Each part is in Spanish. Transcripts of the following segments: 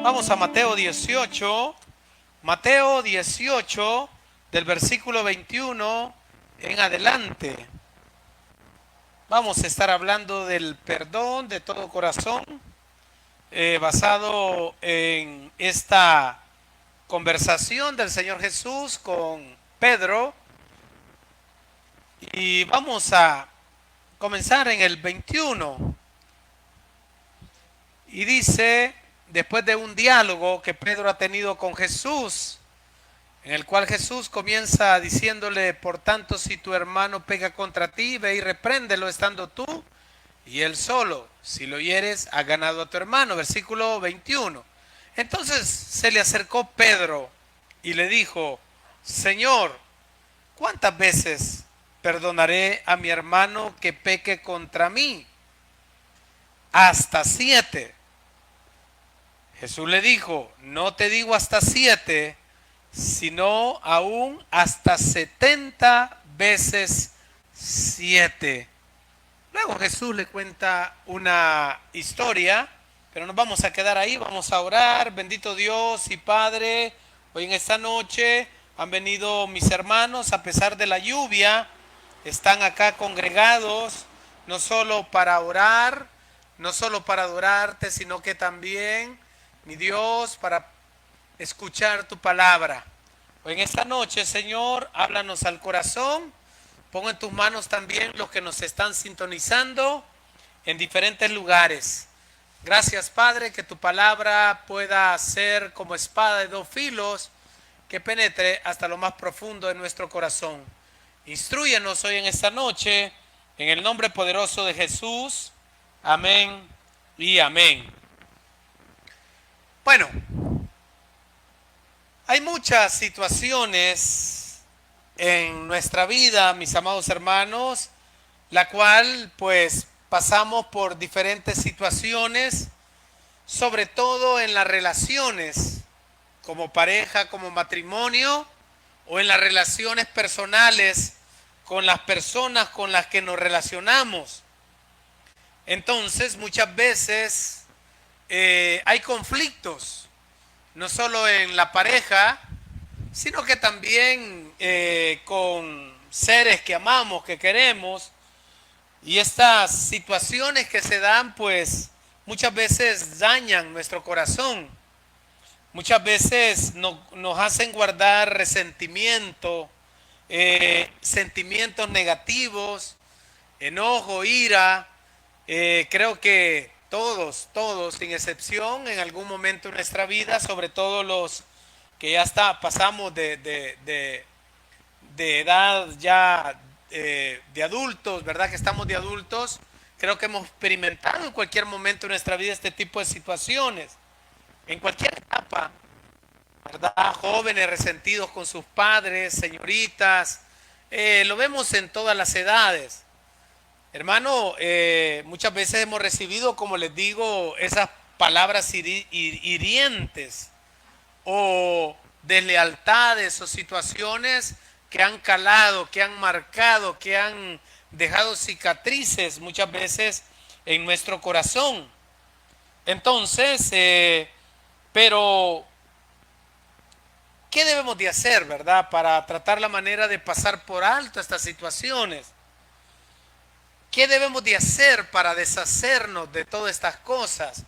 Vamos a Mateo 18, del versículo 21 en adelante. Vamos a estar hablando del perdón de todo corazón, basado en esta conversación del Señor Jesús con Pedro. Y vamos a comenzar en el 21. Y dice, después de un diálogo que Pedro ha tenido con Jesús, en el cual Jesús comienza diciéndole: por tanto, si tu hermano pega contra ti, ve y repréndelo estando tú y él solo. Si lo hieres, has ganado a tu hermano. Versículo 21. Entonces se le acercó Pedro y le dijo: Señor, ¿cuántas veces perdonaré a mi hermano que peque contra mí? Hasta 7. Jesús le dijo: no te digo hasta 7, sino aún hasta 70 veces 7. Luego Jesús le cuenta una historia, pero nos vamos a quedar ahí, vamos a orar. Bendito Dios y Padre, hoy en esta noche han venido mis hermanos a pesar de la lluvia, están acá congregados, no solo para orar, no solo para adorarte, sino que también, mi Dios, para escuchar tu palabra. Hoy en esta noche, Señor, háblanos al corazón. Pon en tus manos también los que nos están sintonizando en diferentes lugares. Gracias, Padre, que tu palabra pueda ser como espada de dos filos que penetre hasta lo más profundo de nuestro corazón. Instrúyenos hoy en esta noche, en el nombre poderoso de Jesús. Amén y amén. Bueno, hay muchas situaciones en nuestra vida, mis amados hermanos, la cual pues pasamos por diferentes situaciones, sobre todo en las relaciones, como pareja, como matrimonio, o en las relaciones personales con las personas con las que nos relacionamos. Entonces, muchas veces hay conflictos, no solo en la pareja, sino que también con seres que amamos, que queremos. Y estas situaciones que se dan, pues muchas veces dañan nuestro corazón. Muchas veces nos hacen guardar resentimiento, sentimientos negativos, enojo, ira. Creo que todos, sin excepción, en algún momento de nuestra vida, sobre todo los que ya pasamos de edad ya de adultos, ¿verdad? Que estamos de adultos, creo que hemos experimentado en cualquier momento de nuestra vida este tipo de situaciones, en cualquier etapa, ¿verdad? Jóvenes resentidos con sus padres, señoritas, lo vemos en todas las edades. Hermano, muchas veces hemos recibido, como les digo, esas palabras hirientes o deslealtades o situaciones que han calado, que han marcado, que han dejado cicatrices muchas veces en nuestro corazón. Entonces, pero, ¿qué debemos de hacer, verdad? Para tratar la manera de pasar por alto estas situaciones. ¿Qué debemos de hacer para deshacernos de todas estas cosas?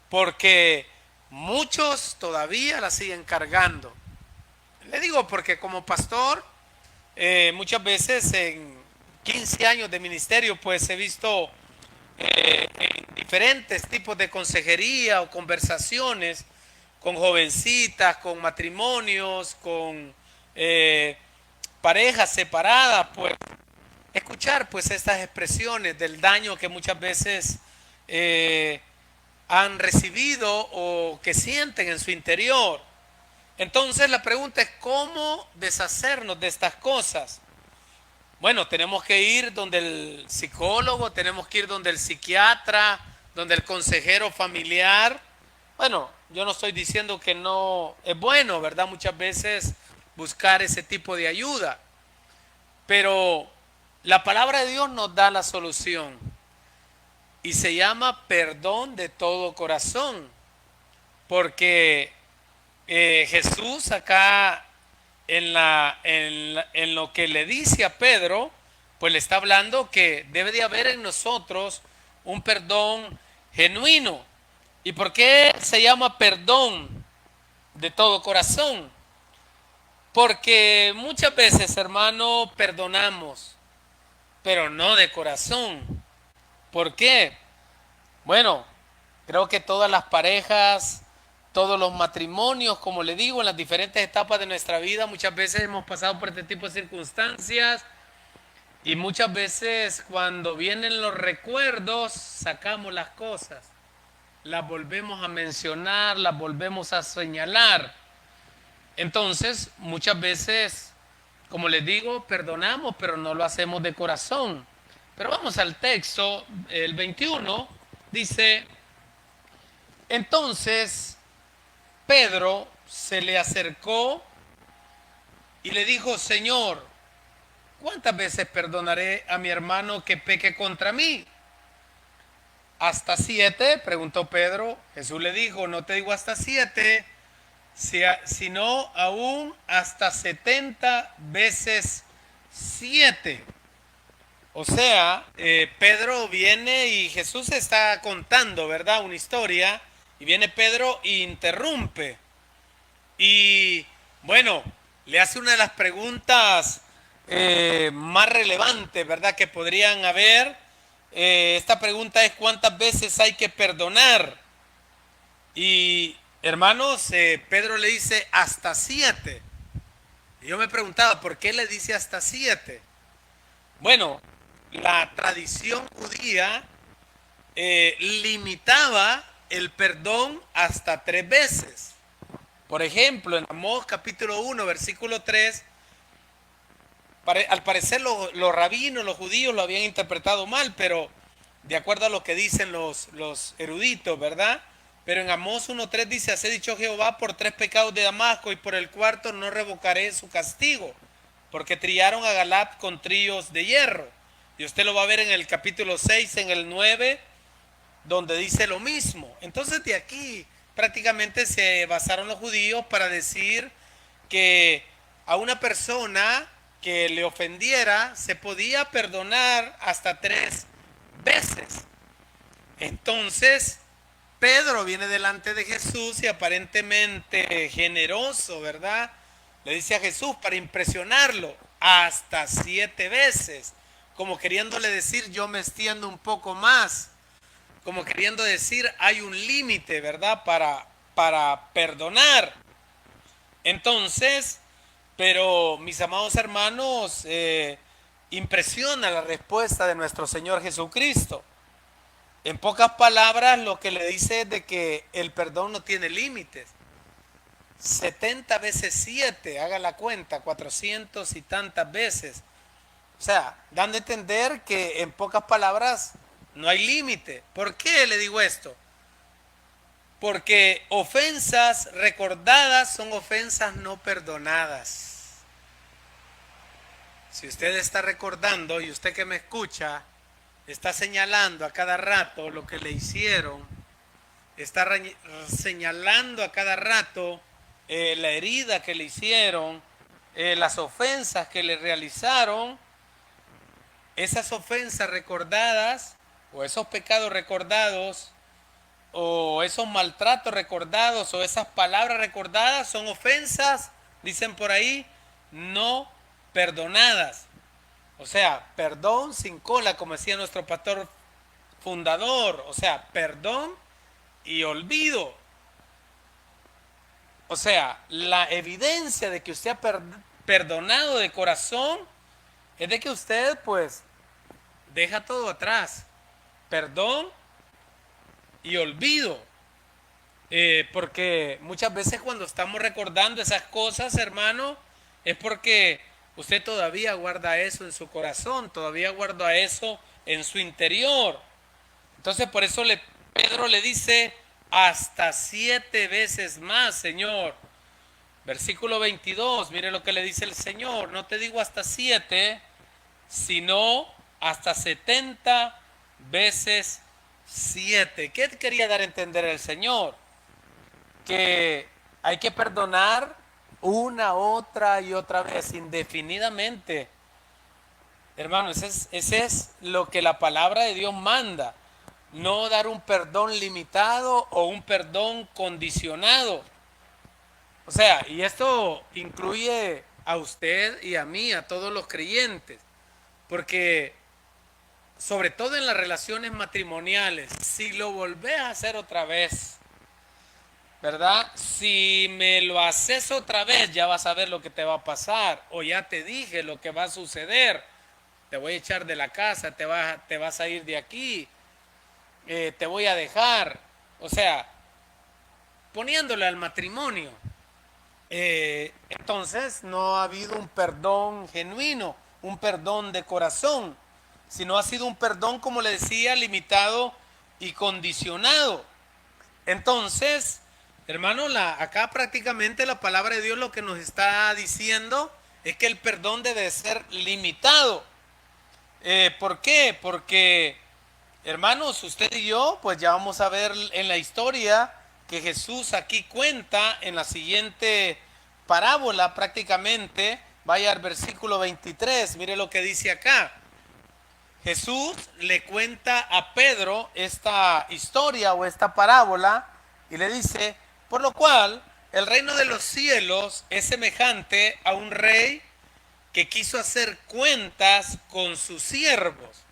Porque muchos todavía las siguen cargando. Le digo porque como pastor, muchas veces en 15 años de ministerio, pues he visto en diferentes tipos de consejería o conversaciones con jovencitas, con matrimonios, con parejas separadas, pues escuchar pues estas expresiones del daño que muchas veces han recibido o que sienten en su interior. Entonces la pregunta es: ¿cómo deshacernos de estas cosas? Bueno, tenemos que ir donde el psicólogo, tenemos que ir donde el psiquiatra, donde el consejero familiar. Bueno, yo no estoy diciendo que no es bueno, ¿verdad? Muchas veces buscar ese tipo de ayuda. Pero la palabra de Dios nos da la solución y se llama perdón de todo corazón. porque Jesús acá en lo que le dice a Pedro, pues le está hablando que debe de haber en nosotros un perdón genuino. ¿Y por qué se llama perdón de todo corazón? Porque muchas veces, hermano, perdonamos, pero no de corazón. ¿Por qué? Bueno, creo que todas las parejas, todos los matrimonios, como le digo, en las diferentes etapas de nuestra vida, muchas veces hemos pasado por este tipo de circunstancias y muchas veces cuando vienen los recuerdos, sacamos las cosas, las volvemos a mencionar, las volvemos a señalar. Entonces, muchas veces, como les digo, perdonamos, pero no lo hacemos de corazón. Pero vamos al texto, el 21, dice, entonces Pedro se le acercó y le dijo, Señor, ¿cuántas veces perdonaré a mi hermano que peque contra mí? ¿Hasta 7? Preguntó Pedro. Jesús le dijo, no te digo hasta 7, sino aún hasta 70 veces 7. O sea, Pedro viene y Jesús está contando, ¿verdad? Una historia. Y viene Pedro e interrumpe. Y bueno, le hace una de las preguntas más relevantes, ¿verdad? Que podrían haber. Esta pregunta es ¿cuántas veces hay que perdonar? Y hermanos, Pedro le dice hasta 7. Y yo me preguntaba, ¿por qué le dice hasta 7? Bueno, la tradición judía limitaba el perdón hasta 3 veces. Por ejemplo, en Amós capítulo 1, versículo 3, al parecer los rabinos, los judíos lo habían interpretado mal, pero de acuerdo a lo que dicen los eruditos, ¿verdad? Pero en Amós 1.3 dice, así dicho Jehová, por 3 pecados de Damasco y por el cuarto no revocaré su castigo, porque trillaron a Galat con trillos de hierro. Y usted lo va a ver en el capítulo 6, en el 9, donde dice lo mismo. Entonces de aquí prácticamente se basaron los judíos para decir que a una persona que le ofendiera se podía perdonar hasta 3 veces. Entonces Pedro viene delante de Jesús y aparentemente generoso, ¿verdad? Le dice a Jesús para impresionarlo hasta 7 veces, como queriéndole decir yo me extiendo un poco más, como queriendo decir hay un límite, ¿verdad? Para perdonar. Entonces, pero mis amados hermanos, impresiona la respuesta de nuestro Señor Jesucristo. En pocas palabras, lo que le dice es de que el perdón no tiene límites. 70 veces 7, haga la cuenta, 400 y tantas veces. O sea, dando a entender que en pocas palabras no hay límite. ¿Por qué le digo esto? Porque ofensas recordadas son ofensas no perdonadas. Si usted está recordando y usted que me escucha está señalando a cada rato lo que le hicieron, está señalando a cada rato la herida que le hicieron, las ofensas que le realizaron, esas ofensas recordadas o esos pecados recordados o esos maltratos recordados o esas palabras recordadas son ofensas, dicen por ahí, no perdonadas. O sea, perdón sin cola, como decía nuestro pastor fundador. O sea, perdón y olvido. O sea, la evidencia de que usted ha perdonado de corazón es de que usted, pues, deja todo atrás. Perdón y olvido. Porque muchas veces cuando estamos recordando esas cosas, hermano, es porque usted todavía guarda eso en su corazón, todavía guarda eso en su interior. Entonces por eso Pedro le dice hasta 7 veces más, Señor. Versículo 22, mire lo que le dice el Señor, no te digo hasta 7, sino hasta 70 veces 7. ¿Qué quería dar a entender el Señor? porque hay que perdonar una, otra y otra vez, indefinidamente. Hermano, ese es lo que la palabra de Dios manda. No dar un perdón limitado o un perdón condicionado. O sea, y esto incluye a usted y a mí, a todos los creyentes. Porque sobre todo en las relaciones matrimoniales, si lo volvés a hacer otra vez, ¿verdad? Si me lo haces otra vez, ya vas a ver lo que te va a pasar, o ya te dije lo que va a suceder. Te voy a echar de la casa, te vas a ir de aquí, te voy a dejar. O sea, poniéndole al matrimonio. Entonces no ha habido un perdón genuino, un perdón de corazón, sino ha sido un perdón, como le decía, limitado y condicionado. Entonces, hermano, acá prácticamente la palabra de Dios lo que nos está diciendo es que el perdón debe ser limitado. ¿Por qué? Porque, hermanos, usted y yo, pues ya vamos a ver en la historia que Jesús aquí cuenta en la siguiente parábola prácticamente. Vaya al versículo 23, mire lo que dice acá. Jesús le cuenta a Pedro esta historia o esta parábola y le dice, por lo cual el reino de los cielos es semejante a un rey que quiso hacer cuentas con sus siervos.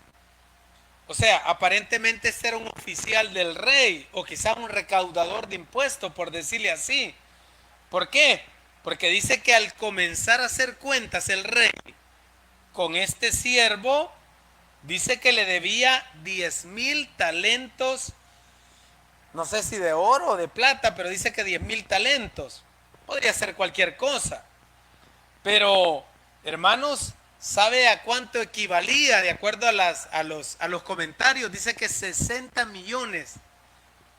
O sea, aparentemente este era un oficial del rey o quizá un recaudador de impuestos, por decirle así. ¿Por qué? Porque dice que al comenzar a hacer cuentas el rey con este siervo, dice que le debía 10,000 talentos, no sé si de oro o de plata, pero dice que 10,000 talentos. Podría ser cualquier cosa. Pero, hermanos, ¿sabe a cuánto equivalía? De acuerdo a los comentarios, dice que 60 millones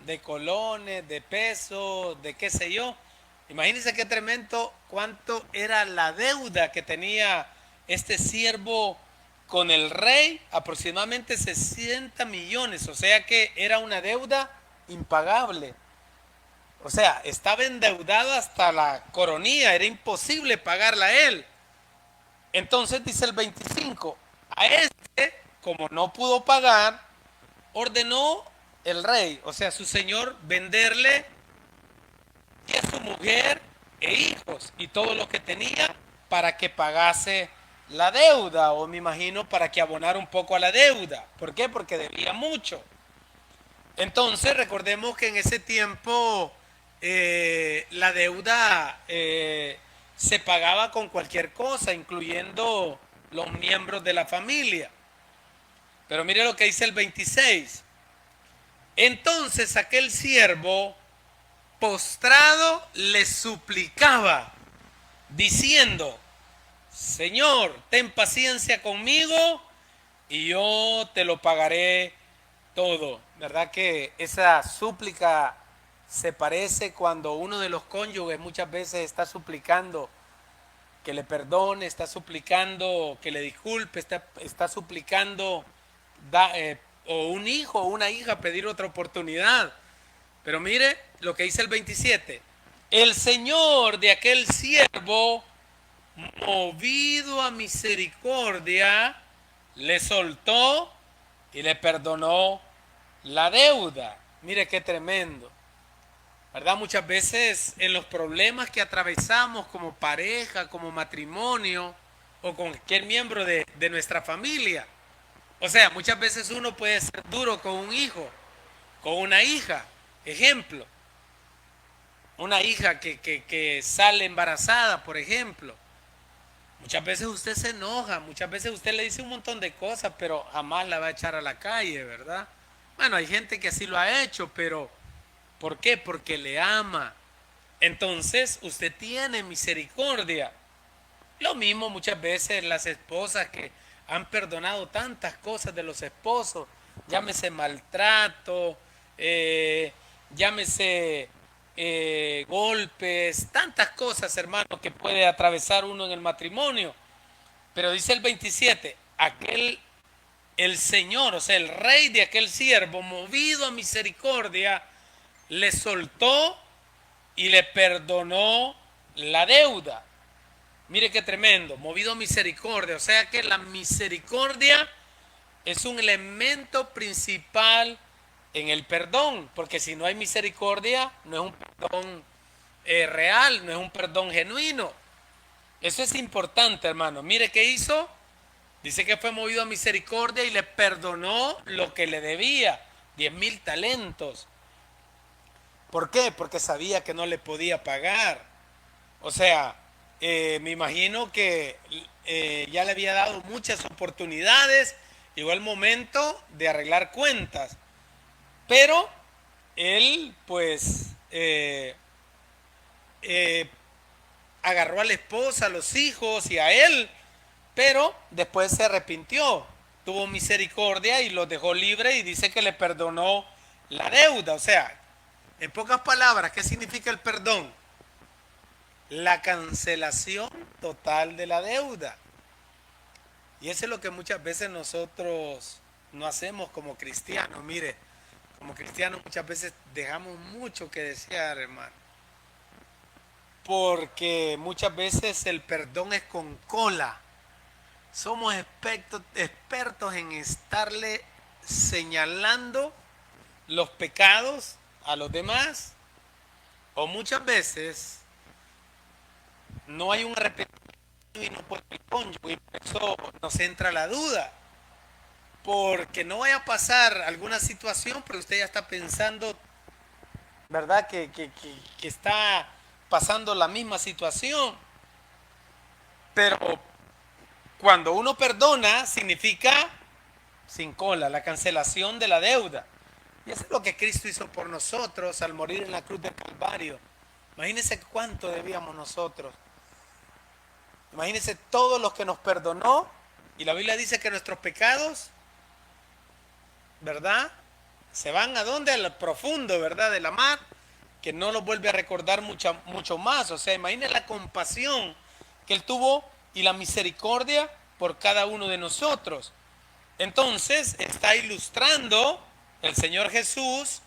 de colones, de pesos, de qué sé yo. Imagínense qué tremendo cuánto era la deuda que tenía este siervo con el rey, aproximadamente 60 millones, o sea que era una deuda impagable. O sea, estaba endeudado hasta la coronilla, era imposible pagarla a él. Entonces dice el 25, a este, como no pudo pagar, ordenó el rey, o sea, su señor, venderle y a su mujer e hijos y todo lo que tenía para que pagase la deuda, o me imagino para que abonara un poco a la deuda. ¿Por qué? Porque debía mucho. Entonces recordemos que en ese tiempo la deuda se pagaba con cualquier cosa, incluyendo los miembros de la familia. Pero mire lo que dice el 26. Entonces aquel siervo postrado le suplicaba, diciendo, Señor, ten paciencia conmigo y yo te lo pagaré todo. ¿Verdad que esa súplica se parece cuando uno de los cónyuges muchas veces está suplicando que le perdone, está suplicando que le disculpe, está suplicando o un hijo o una hija pedir otra oportunidad? Pero mire lo que dice el 27. El Señor de aquel siervo, movido a misericordia, le soltó y le perdonó la deuda. Mire qué tremendo. ¿Verdad? Muchas veces en los problemas que atravesamos como pareja, como matrimonio o con cualquier miembro de nuestra familia. O sea, muchas veces uno puede ser duro con un hijo, con una hija. Ejemplo, una hija que sale embarazada, por ejemplo. Muchas veces usted se enoja, muchas veces usted le dice un montón de cosas, pero jamás la va a echar a la calle, ¿verdad? Bueno, hay gente que así lo ha hecho, pero ¿por qué? Porque le ama. Entonces usted tiene misericordia. Lo mismo muchas veces las esposas que han perdonado tantas cosas de los esposos, llámese maltrato, llámese golpes, tantas cosas, hermano, que puede atravesar uno en el matrimonio. Pero dice el 27, el Señor, o sea, el rey de aquel siervo, movido a misericordia, le soltó y le perdonó la deuda. Mire qué tremendo, movido a misericordia. O sea que la misericordia es un elemento principal en el perdón, porque si no hay misericordia, no es un perdón real, no es un perdón genuino. Eso es importante, hermano. Mire qué hizo. Dice que fue movido a misericordia y le perdonó lo que le debía, 10,000 talentos. ¿Por qué? Porque sabía que no le podía pagar. O sea, me imagino que ya le había dado muchas oportunidades, llegó el momento de arreglar cuentas. Pero él, pues, agarró a la esposa, a los hijos y a él, pero después se arrepintió, tuvo misericordia y los dejó libre y dice que le perdonó la deuda. O sea, en pocas palabras, ¿qué significa el perdón? La cancelación total de la deuda. Y eso es lo que muchas veces nosotros no hacemos como cristianos. Mire, como cristianos muchas veces dejamos mucho que desear, hermano. Porque muchas veces el perdón es con cola. Somos expertos en estarle señalando los pecados a los demás. O muchas veces no hay un arrepentimiento y no puede el cónyuge. Y por eso nos entra la duda. Porque no vaya a pasar alguna situación, pero usted ya está pensando, ¿verdad? Que está pasando la misma situación. Pero cuando uno perdona, significa sin cola, la cancelación de la deuda. Y eso es lo que Cristo hizo por nosotros al morir en la cruz del Calvario. Imagínense cuánto debíamos nosotros. Imagínense todos los que nos perdonó. Y la Biblia dice que nuestros pecados, ¿verdad? Se van a dónde? Al profundo, ¿verdad? De la mar, que no los vuelve a recordar mucho más. O sea, imagínense la compasión que Él tuvo y la misericordia por cada uno de nosotros. Entonces, está ilustrando el Señor Jesús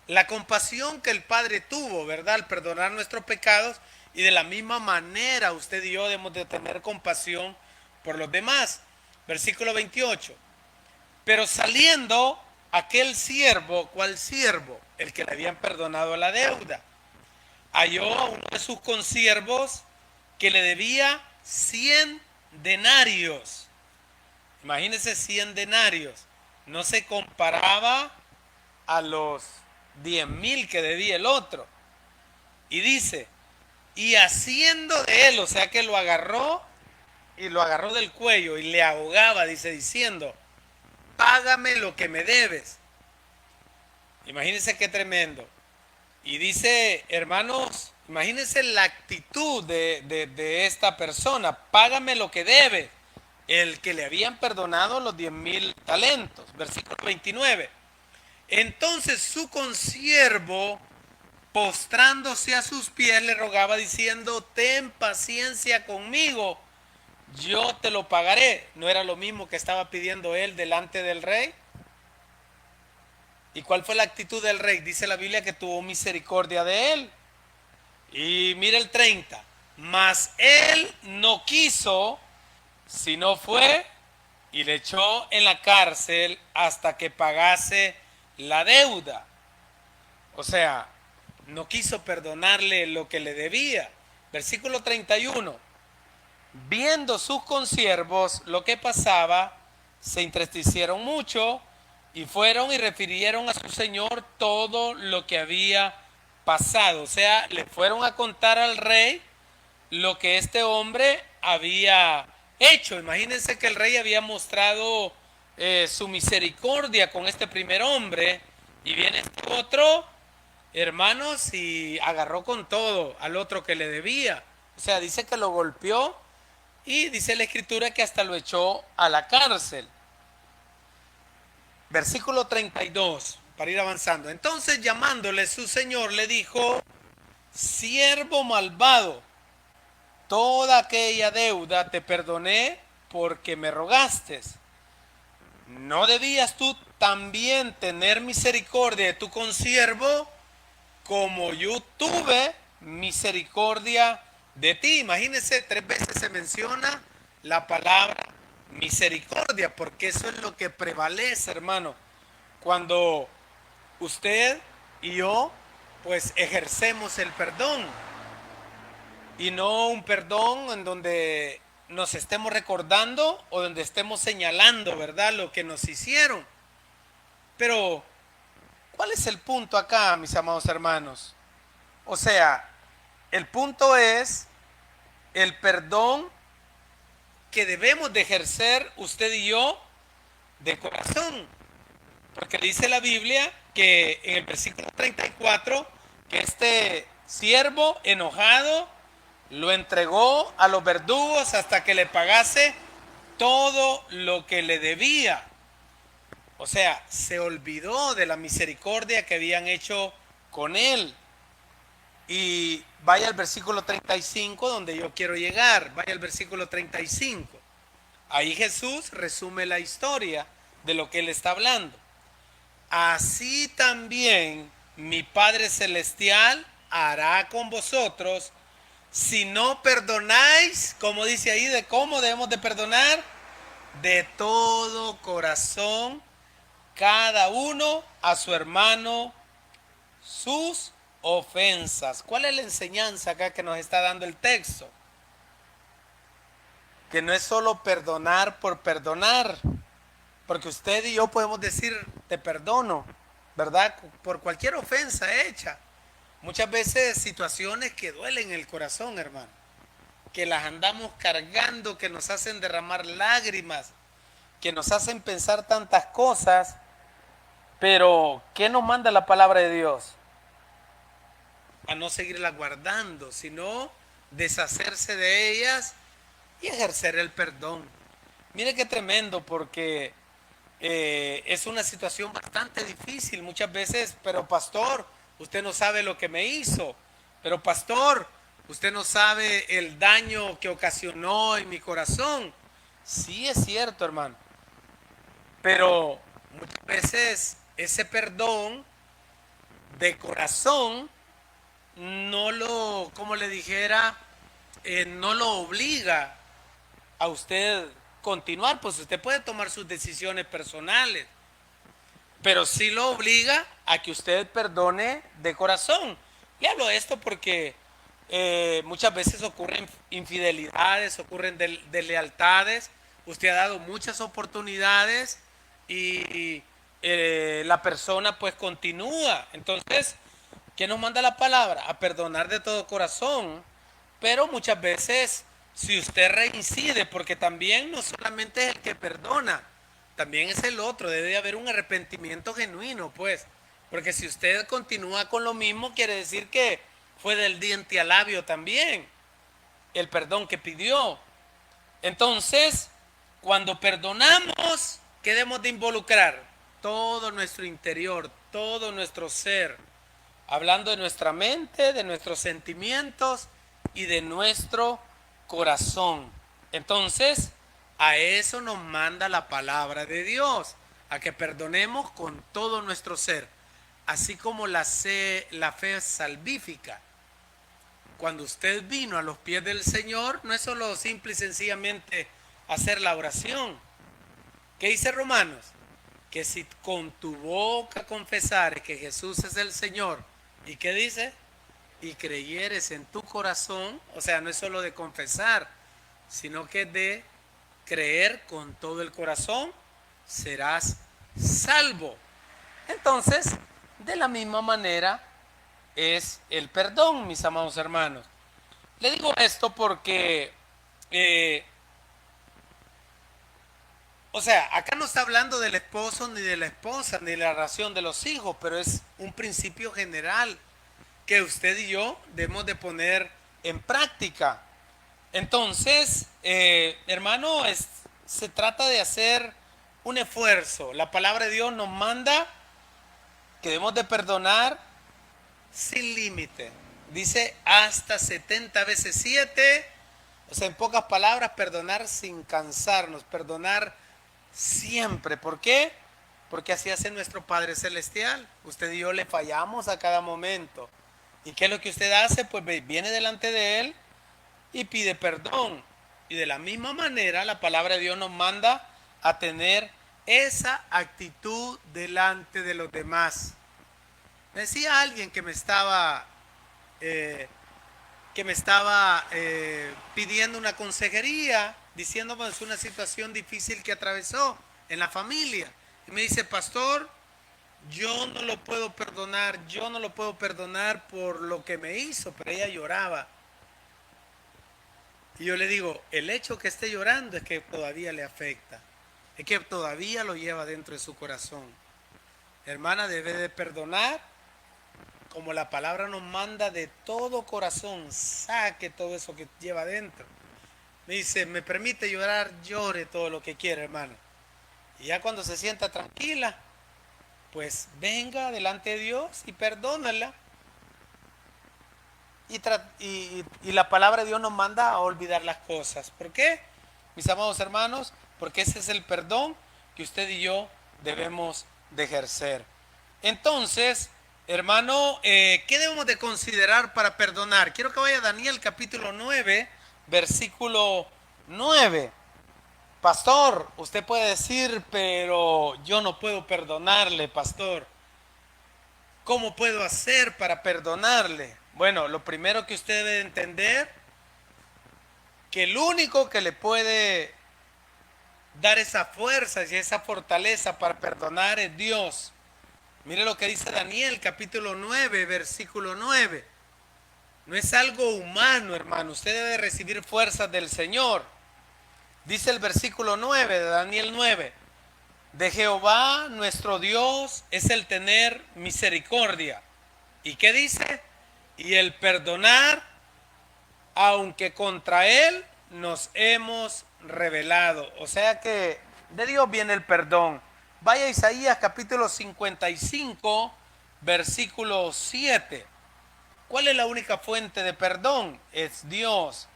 la compasión que el Padre tuvo, ¿verdad? Al perdonar nuestros pecados, y de la misma manera usted y yo debemos de tener compasión por los demás. Versículo 28. Pero saliendo aquel siervo, ¿cuál siervo? El que le habían perdonado la deuda. Halló a uno de sus consiervos que le debía 100 denarios. Imagínense 100 denarios. No se comparaba a los 10,000 que debía el otro. Y dice, y haciendo de él, o sea que lo agarró y lo agarró del cuello y le ahogaba, dice, diciendo, págame lo que me debes. Imagínense qué tremendo. Y dice, hermanos, imagínense la actitud de esta persona, págame lo que debe, el que le habían perdonado los 10,000 talentos. Versículo 29. Entonces su consiervo, postrándose a sus pies, le rogaba diciendo, ten paciencia conmigo, yo te lo pagaré. ¿No era lo mismo que estaba pidiendo él delante del rey? ¿Y cuál fue la actitud del rey? Dice la Biblia que tuvo misericordia de él. Y mira el 30. Mas él no quiso, sino fue y le echó en la cárcel hasta que pagase la deuda. O sea, no quiso perdonarle lo que le debía. Versículo 31. Viendo sus consiervos lo que pasaba, se entristecieron mucho y fueron y refirieron a su señor todo lo que había pasado. O sea, le fueron a contar al rey lo que este hombre había hecho. Imagínense que el rey había mostrado su misericordia con este primer hombre, y viene este otro, hermanos, y agarró con todo al otro que le debía. O sea, dice que lo golpeó y dice la escritura que hasta lo echó a la cárcel. Versículo 32, para ir avanzando. Entonces, llamándole su señor, le dijo, siervo malvado, toda aquella deuda te perdoné porque me rogaste. ¿No debías tú también tener misericordia de tu consiervo como yo tuve misericordia de ti. Imagínense, 3 veces se menciona la palabra misericordia, porque eso es lo que prevalece, hermano, cuando usted y yo pues ejercemos el perdón, y no un perdón en donde nos estemos recordando o donde estemos señalando, ¿verdad?, lo que nos hicieron. Pero, ¿cuál es el punto acá, mis amados hermanos? O sea, el punto es el perdón que debemos de ejercer usted y yo de corazón. Porque dice la Biblia que en el versículo 34, que este siervo enojado lo entregó a los verdugos hasta que le pagase todo lo que le debía. O sea, se olvidó de la misericordia que habían hecho con él. Y vaya al versículo 35 donde yo quiero llegar. Vaya al versículo 35. Ahí Jesús resume la historia de lo que él está hablando. Así también mi Padre Celestial hará con vosotros si no perdonáis, como dice ahí, de cómo debemos de perdonar, de todo corazón, cada uno a su hermano sus ofensas. ¿Cuál es la enseñanza acá que nos está dando el texto? Que no es solo perdonar por perdonar, porque usted y yo podemos decir te perdono, ¿verdad?, por cualquier ofensa hecha. Muchas veces situaciones que duelen el corazón, hermano, que las andamos cargando, que nos hacen derramar lágrimas, que nos hacen pensar tantas cosas, pero ¿qué nos manda la palabra de Dios? A no seguirlas guardando, sino deshacerse de ellas y ejercer el perdón. Mire qué tremendo, porque es una situación bastante difícil muchas veces, pero pastor, usted no sabe lo que me hizo, pero pastor, usted no sabe el daño que ocasionó en mi corazón. Sí, es cierto, hermano, pero muchas veces ese perdón de corazón no lo, como le dijera, no lo obliga a usted continuar, pues usted puede tomar sus decisiones personales, pero sí lo obliga a que usted perdone de corazón. Le hablo de esto porque muchas veces ocurren infidelidades, ocurren deslealtades. Usted ha dado muchas oportunidades y la persona pues continúa. Entonces, ¿qué nos manda la palabra? A perdonar de todo corazón. Pero muchas veces, si usted reincide, porque también no solamente es el que perdona, también es el otro, debe haber un arrepentimiento genuino, pues. Porque si usted continúa con lo mismo, quiere decir que fue del diente al labio también el perdón que pidió. Entonces, cuando perdonamos, ¿qué debemos de involucrar? Todo nuestro interior, todo nuestro ser, hablando de nuestra mente, de nuestros sentimientos y de nuestro corazón. Entonces, a eso nos manda la palabra de Dios, a que perdonemos con todo nuestro ser, así como la fe salvífica. Cuando usted vino a los pies del Señor, no es solo simple y sencillamente hacer la oración. ¿Qué dice Romanos? Que si con tu boca confesares que Jesús es el Señor, ¿y qué dice? Y creyeres en tu corazón, o sea, no es solo de confesar, sino que de creer con todo el corazón, serás salvo. Entonces, de la misma manera es el perdón, mis amados hermanos. Le digo esto porque, o sea, acá no está hablando del esposo, ni de la esposa, ni de la relación de los hijos, pero es un principio general que usted y yo debemos de poner en práctica. Entonces, hermano, se trata de hacer un esfuerzo. La palabra de Dios nos manda que debemos de perdonar sin límite. Dice hasta 70 veces 7. O sea, en pocas palabras, perdonar sin cansarnos, perdonar siempre. ¿Por qué? Porque así hace nuestro Padre Celestial. Usted y yo le fallamos a cada momento. ¿Y qué es lo que usted hace? Pues viene delante de Él y pide perdón. Y de la misma manera la palabra de Dios nos manda a tener esa actitud delante de los demás. Me decía alguien eh, que me estaba pidiendo una consejería, diciéndome una situación difícil que atravesó en la familia. Y me dice, pastor, yo no lo puedo perdonar, yo no lo puedo perdonar por lo que me hizo, pero ella lloraba. Y yo le digo, el hecho que esté llorando es que todavía le afecta, es que todavía lo lleva dentro de su corazón. Hermana, debe de perdonar como la palabra nos manda de todo corazón, saque todo eso que lleva dentro. Me dice, me permite llorar, llore todo lo que quiera, hermano. Y ya cuando se sienta tranquila, pues venga delante de Dios y perdónala. Y la palabra de Dios nos manda a olvidar las cosas. ¿Por qué? Mis amados hermanos, porque ese es el perdón que usted y yo debemos de ejercer. Entonces, hermano, ¿qué debemos de considerar para perdonar? Quiero que vaya a Daniel capítulo 9, versículo 9. Pastor, usted puede decir, pero yo no puedo perdonarle, pastor. ¿Cómo puedo hacer para perdonarle? Bueno, lo primero que usted debe entender, que el único que le puede dar esa fuerza y esa fortaleza para perdonar es Dios. Mire lo que dice Daniel capítulo 9, versículo 9. No es algo humano, hermano. Usted debe recibir fuerzas del Señor. Dice el versículo 9 de Daniel 9. De Jehová nuestro Dios es el tener misericordia. ¿Y qué dice? Y el perdonar, aunque contra Él nos hemos rebelado. O sea que de Dios viene el perdón. Vaya a Isaías capítulo 55, versículo 7. ¿Cuál es la única fuente de perdón? Es Dios.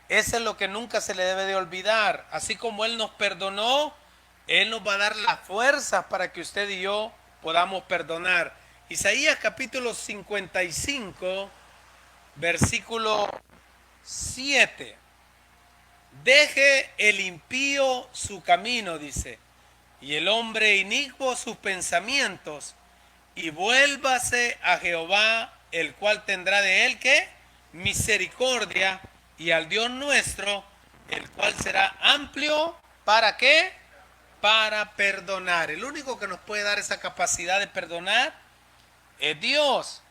Eso es lo que nunca se le debe de olvidar. Así como Él nos perdonó, Él nos va a dar las fuerzas para que usted y yo podamos perdonar. Isaías capítulo 55, versículo 7. Deje el impío su camino, dice, y el hombre inicuo sus pensamientos, y vuélvase a Jehová, el cual tendrá de él, ¿qué? Misericordia, y al Dios nuestro, el cual será amplio, ¿para qué? Para perdonar. El único que nos puede dar esa capacidad de perdonar es Dios.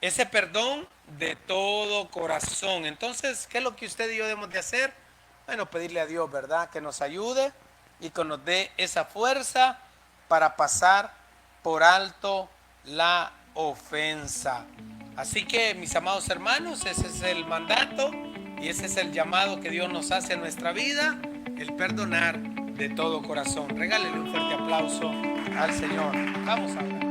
Ese perdón de todo corazón. Entonces, ¿qué es lo que usted y yo debemos de hacer? Bueno, pedirle a Dios, ¿verdad? Que nos ayude y que nos dé esa fuerza para pasar por alto la ofensa. Así que, mis amados hermanos, ese es el mandato y ese es el llamado que Dios nos hace a nuestra vida, el perdonar de todo corazón. Regálele un fuerte aplauso al Señor. Vamos a hablar.